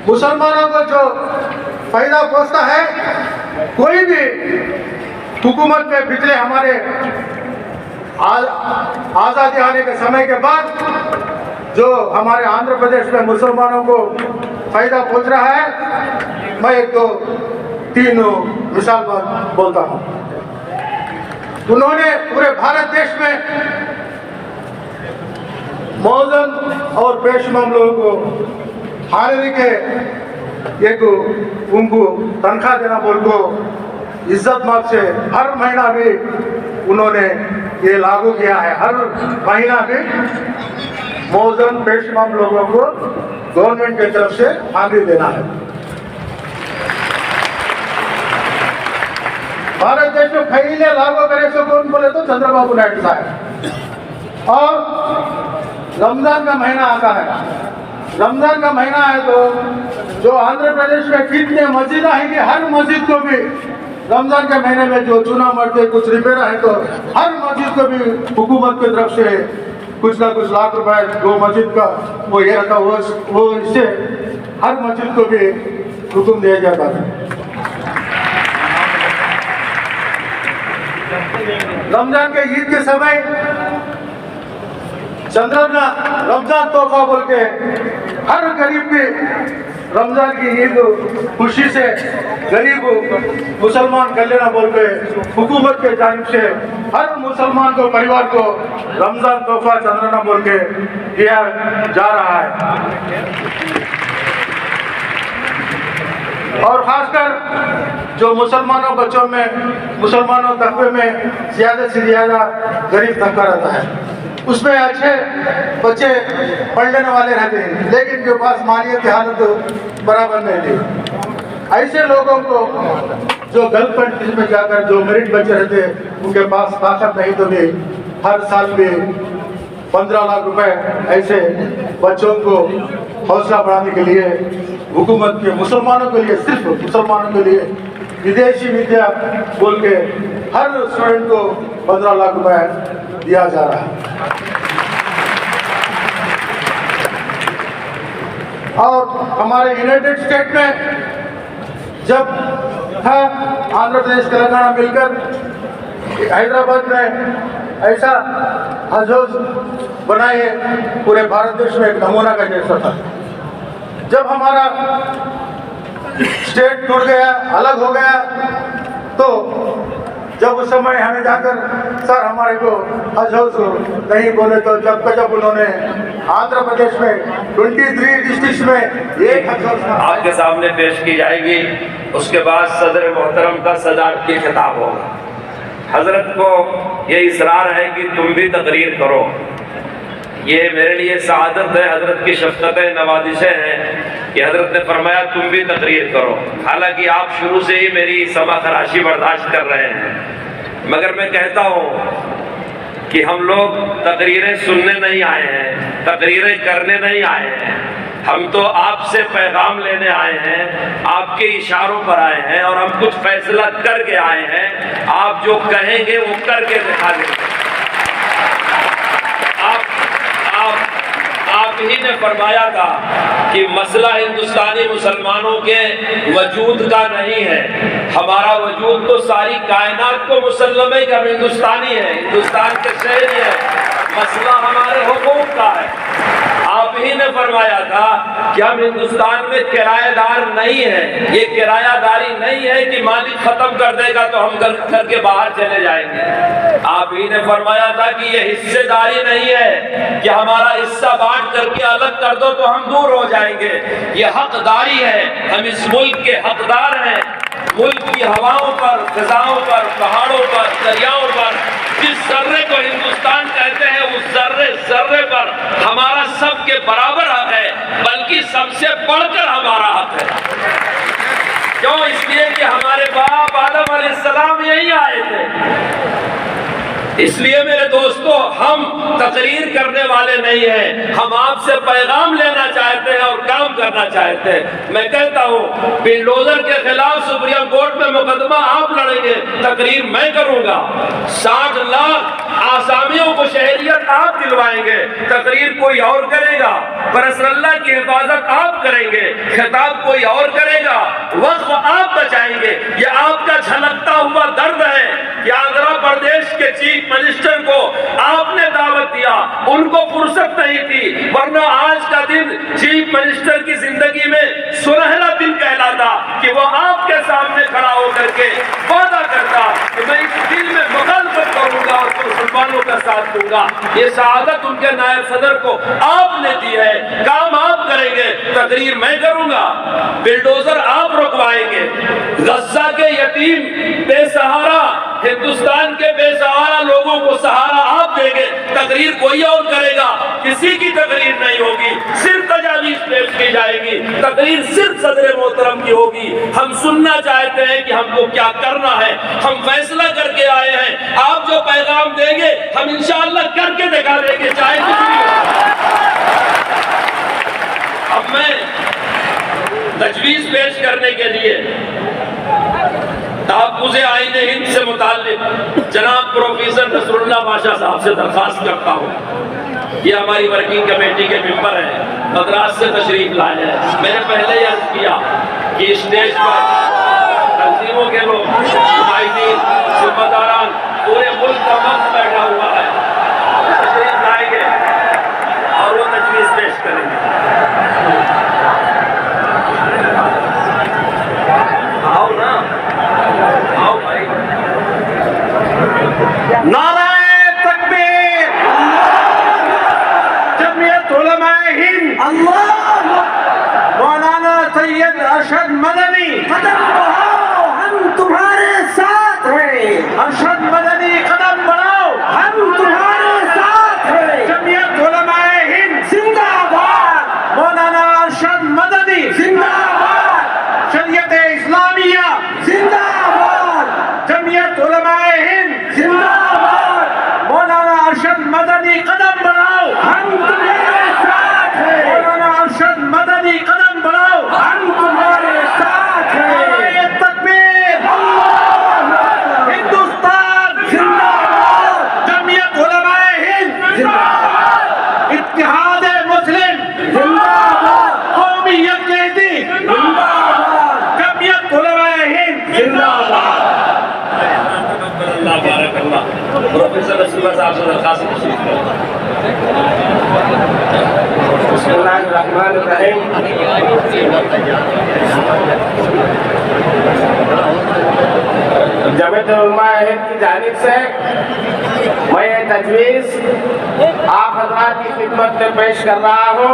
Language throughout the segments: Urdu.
مسلمانوں کو جو فائدہ پہنچتا ہے، کوئی بھی حکومت میں پچھلے ہمارے آزادی آنے کے سمے کے بعد جو ہمارے آندھرا پردیش میں مسلمانوں کو فائدہ پہنچ رہا ہے، میں ایک دو تین مثال بولتا ہوں۔ انہوں نے پورے بھارت دیش میں موزن اور بیشمار لوگوں کو ہارنے کے ایک ان کو تنخواہ دینا بول کو عزت ماب سے ہر مہینہ بھی انہوں نے یہ لاگو کیا ہے۔ ہر مہینہ بھی موزن بیشمار لوگوں کو گورنمنٹ کی طرف سے آگے دینا ہے۔ بھارت دیش میں پہلے لاگو کرے سو کون بولے تو چندر بابو نائیڈو صاحب۔ اور رمضان کا مہینہ آتا ہے، رمضان کا مہینہ ہے تو جو آندھرا پردیش میں کتنے مسجد ہیں گی، ہر مسجد کو بھی رمضان کے مہینے میں جو چونا مرتے کچھ ریپیئر ہے تو ہر مسجد کو بھی حکومت کی طرف سے کچھ نہ کچھ لاکھ روپے دو مسجد کا وہ یہ رہتا، وہ اس سے ہر مسجد کو بھی حکم دیا جاتا ہے۔ رمضان کے عید کے سمے چندرنا رمضان تحفہ بول کے ہر غریب کی رمضان کی عید خوشی سے غریب مسلمان کر لینا بول کے حکومت کے جانب سے ہر مسلمان کو پریوار کو رمضان تحفہ چندرنا بول کے دیا جا رہا ہے۔ اور خاص کر جو مسلمانوں بچوں میں مسلمانوں طبقے میں زیادہ سے زیادہ غریب طبقہ رہتا ہے، اس میں اچھے بچے پڑھ لینے والے رہتے ہیں لیکن جو پاس مالیت کی حالت برابر نہیں تھی، ایسے لوگوں کو جو گلف کنٹریز میں جا کر جو میرٹ بچے رہتے ہیں ان کے پاس طاقت نہیں تو بھی ہر سال بھی 15 لاکھ روپے ایسے بچوں کو حوصلہ بڑھانے کے لیے حکومت کے مسلمانوں کے لیے صرف مسلمانوں کے لیے ودیشی ودیا بول کے ہر اسٹوڈنٹ کو 15 لاکھ روپے دیا جا رہا ہے۔ اور ہمارے یونائٹڈ اسٹیٹ میں جب تھا آندھرا پردیش تلنگانہ مل کر حیدرآباد میں ایسا حج ہاؤس بنائے پورے بھارت دیش میں ایک نمونہ کا جیسا تھا۔ جب ہمارا اسٹیٹ ٹوٹ گیا، الگ ہو گیا، تو جب اس سمے ہمیں جا کر سر ہمارے کو حج ہاؤس نہیں بولے تو جب انہوں نے آندھرا پردیش میں 23 ڈسٹرکٹ میں ایک حج ہاؤس آپ کے سامنے پیش کی جائے گی، اس کے بعد صدر محترم کا صدارتی خطاب ہوگا۔ حضرت کو یہ اصرار ہے کہ تم بھی تقریر کرو، یہ میرے لیے سعادت ہے، حضرت کی شفقتیں نوازشیں ہیں کہ حضرت نے فرمایا تم بھی تقریر کرو۔ حالانکہ آپ شروع سے ہی میری سما خراشی برداشت کر رہے ہیں، مگر میں کہتا ہوں کہ ہم لوگ تقریریں سننے نہیں آئے ہیں، تقریریں کرنے نہیں آئے ہیں، ہم تو آپ سے پیغام لینے آئے ہیں، آپ کے اشاروں پر آئے ہیں اور ہم کچھ فیصلہ کر کے آئے ہیں۔ آپ جو کہیں گے وہ کر کے دکھا دیں گے۔ آپ ہی نے فرمایا تھا کہ مسئلہ ہندوستانی مسلمانوں کے وجود کا نہیں ہے، ہمارا وجود تو ساری کائنات کو مسلم ہے کہ ہم ہندوستانی ہیں، ہندوستان کے شہری ہیں، مسئلہ ہمارے حقوق کا ہے۔ آپ ہی نے فرمایا تھا کہ ہم ہندوستان میں کرایہ دار نہیں ہیں، یہ کرایہ داری نہیں ہے کہ مالک ختم کر دے گا تو ہم گھر کے باہر چلے جائیں گے۔ آپ ہی نے فرمایا تھا کہ یہ حصے داری نہیں ہے کہ ہمارا حصہ بانٹ کر کے الگ کر دو تو ہم دور ہو جائیں گے، یہ حقداری ہے، ہم اس ملک کے حقدار ہیں۔ ملک کی ہواؤں پر، فضاؤں پر، پہاڑوں پر، دریاؤں پر، جس ذرے کو ہندوستان کہتے ہیں اس ذرے پر ہمارا سب کے برابر حق ہے، بلکہ سب سے بڑھ کر ہمارا حق ہے۔ کیوں؟ اس لیے کہ ہمارے باپ آدم علیہ السلام یہی آئے تھے۔ اس لیے میرے دوستو، ہم تقریر کرنے والے نہیں ہیں، ہم آپ سے پیغام لینا چاہتے ہیں اور کام کرنا چاہتے ہیں۔ میں کہتا ہوں بلڈوزر کے خلاف سپریم کورٹ میں مقدمہ آپ لڑیں گے، تقریر میں کروں گا۔ 60 لاکھ آسامیوں کو شہریت آپ دلوائیں گے، تقریر کوئی اور کرے گا، برسر اللہ کی حفاظت آپ کریں گے، خطاب کوئی اور کرے گا، وقف آپ بچائیں گے۔ یہ آپ کا جھلکتا ہوا درد ہے کہ آندھرا پردیش کے چیف منسٹر کو آپ نے دعوت دیا، ان کو فرصت نہیں تھی، ورنہ آج کا دن چیف منسٹر کی زندگی میں سنہرا دن کہلاتا کہ وہ آپ کے سامنے کھڑا ہو کر کے وعدہ کرتا کہ میں اس دن میں مخالفت کروں گا اور مسلمانوں کا ساتھ دوں گا۔ یہ سعادت ان کے نائب صدر کو آپ نے دی ہے، کام آپ کریں گے، تقریر میں کروں گا، بلڈوزر آپ رکوائیں گے، غزہ کے یتیم بے سہارا، ہندوستان کے بے سہارا لوگوں کو سہارا آپ دیں گے، تقریر کوئی اور کرے گا، کسی کی تقریر نہیں ہوگی، صرف تجاویز پیش کی جائے گی، تقریر صرف صدر محترم کی ہوگی۔ ہم سننا چاہتے ہیں کہ ہم کو کیا کرنا ہے، ہم فیصلہ کر کے آئے ہیں، آپ جو پیغام دیں گے ہم انشاءاللہ کر کے دکھا دیں گے، چاہے کچھ بھی ہو۔ اب میں تجویز پیش کرنے کے لیے تحفظ آئین ہند سے متعلق جناب پروفیسر نصر اللہ بادشاہ صاحب سے درخواست کرتا ہوں۔ یہ ہماری ورکنگ کمیٹی کے ممبر ہیں، مدراس سے تشریف لائے ہیں۔ میں نے پہلے ہی عرض کیا کہ اسٹیج پر تنظیموں کے لوگ، نمائندین، ذمہ داران، پورے ملک کا وقت بیٹھا ہوا ہے، تشریف لائیں گے اور وہ تجویز پیش کریں گے۔ آؤ نا، آؤ بھائی۔ نعرہ تکبیر، جمعیت علماء ہند، مولانا سید ارشد مدنی، قدم بڑھاؤ ہم تمہارے ساتھ ہیں، ارشد مدنی قدم بڑھاؤ، ہم تمہارے ساتھ ہیں، جمعیت علماء ہند زندہ باد، مولانا ارشد مدنی، زندہ باد، شریعت اسلامیہ، زندہ باد، جمعیت علماء ہند، زندہ باد، مولانا ارشد مدنی قدم بڑھاؤ، ہم تمہارے ساتھ ہیں، مولانا ارشد مدنی قدم بڑھاؤ، ہم تمہارے ساتھ ہیں، نعرہ تکبیر، ہندوستان زندہ باد، جمعیت علماء ہند، زندہ باد، اتحاد مسلم، زندہ باد، قومیت یزدی، زندہ باد، جمعیت علماء ہند، زندہ باد۔ اللہ بارک اللہ۔ پروفیسر نصر اللہ صاحب سے درخواست تشریف کریں۔ بسم اللہ الرحمن الرحیم۔ جمعیت علماء ہند کی جانب سے میں یہ تجویز آپ حضرات کی خدمت میں پیش کر رہا ہوں،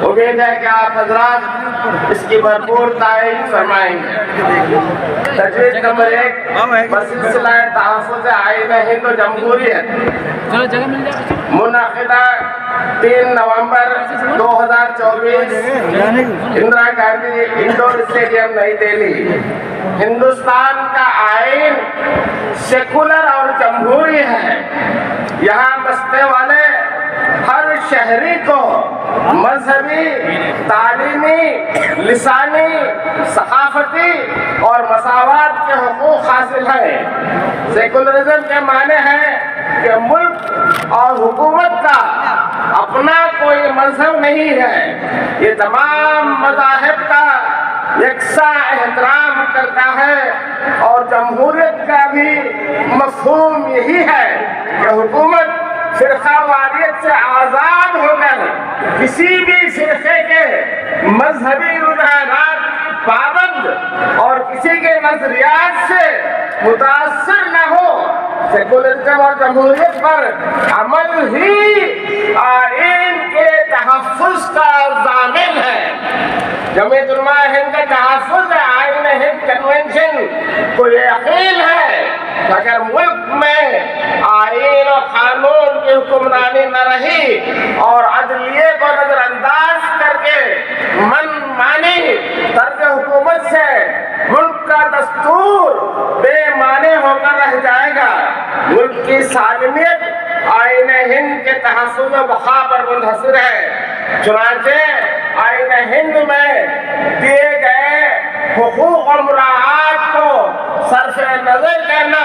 امید ہے کہ آپ حضرات اس کی بھرپور تائید فرمائیں گے۔ تجویز نمبر 1 بسلسلہ تحفظ آئین ہند و جمہوریت منعقدہ 3 نومبر 2024 اندرا گاندھی انڈور اسٹیڈیم نئی دہلی۔ ہندوستان کا آئین سیکولر اور جمہوری ہے، یہاں بسنے والے ہر شہری کو مذہبی، تعلیمی، لسانی، ثقافتی اور مساوات کے حقوق حاصل ہیں۔ سیکولرزم کے معنی ہے کہ ملک اور حکومت کا اپنا کوئی مذہب نہیں ہے، یہ تمام مذاہب کا یکساں احترام کرتا ہے، اور جمہوریت کا بھی مفہوم یہی ہے کہ حکومت فرقہ واریت سے آزاد ہو کر کسی بھی فرقے کے مذہبی رجحانات پابند اور کسی کے نظریات سے متاثر نہ ہو۔ سیکولرزم اور جمہوریت پر عمل ہی آئین کے تحفظ کا ضامن ہے۔ جمعیت علماء ہند کا تحفظ آئین ہند کنونشن کو یہ یقین ہے کہ اگر ملک میں آئین اور قانون کی حکمرانی نہ رہی اور عدلیے کو نظر انداز کر کے من مانی طرز حکومت سے ملک کا دستور بے معنی ہو کر رہ جائے گا۔ ملک کی سالمیت آئین ہند کے تحفظ و بقا پر منحصر ہے، چنانچہ آئین ہند میں دیے گئے حقوق و مراعات کو صرف نظر کرنا